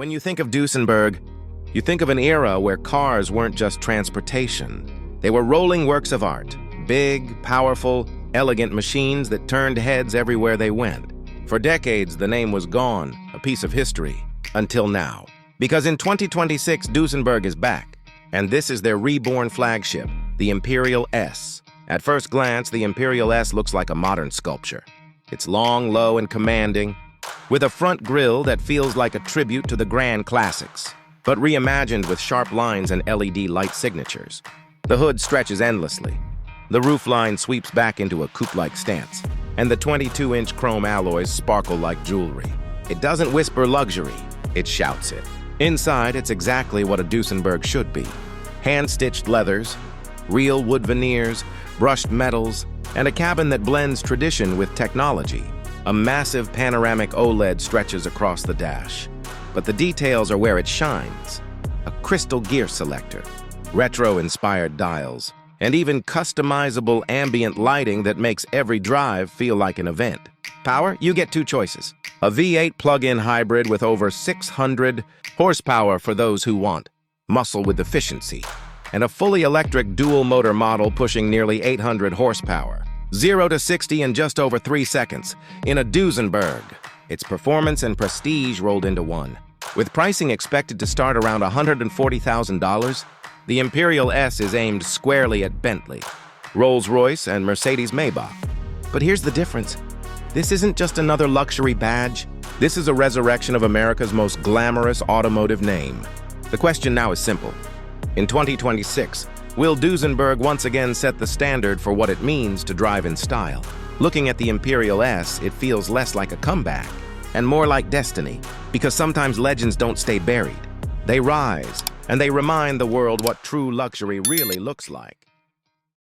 When you think of Duesenberg, you think of an era where cars weren't just transportation. They were rolling works of art, big, powerful, elegant machines that turned heads everywhere they went. For decades, the name was gone, a piece of history, until now. Because in 2026, Duesenberg is back, and this is their reborn flagship, the Imperial S. At first glance, the Imperial S looks like a modern sculpture. It's long, low, and commanding, with a front grille that feels like a tribute to the grand classics, but reimagined with sharp lines and LED light signatures. The hood stretches endlessly. The roofline sweeps back into a coupe-like stance, and the 22-inch chrome alloys sparkle like jewelry. It doesn't whisper luxury, it shouts it. Inside, it's exactly what a Duesenberg should be. Hand-stitched leathers, real wood veneers, brushed metals, and a cabin that blends tradition with technology. A massive panoramic OLED stretches across the dash, but the details are where it shines. A crystal gear selector, retro-inspired dials, and even customizable ambient lighting that makes every drive feel like an event. Power? You get two choices. A V8 plug-in hybrid with over 600 horsepower for those who want muscle with efficiency, and a fully electric dual-motor model pushing nearly 800 horsepower. 0 to 60 in just over 3 seconds. In a Duesenberg, it's performance and prestige rolled into one. With pricing expected to start around $140,000, the Imperial S is aimed squarely at Bentley, Rolls-Royce, and Mercedes-Maybach. But here's the difference. This isn't just another luxury badge. This is a resurrection of America's most glamorous automotive name. The question now is simple. In 2026, will Duesenberg once again set the standard for what it means to drive in style? Looking at the Imperial S, it feels less like a comeback and more like destiny, because sometimes legends don't stay buried. They rise, and they remind the world what true luxury really looks like.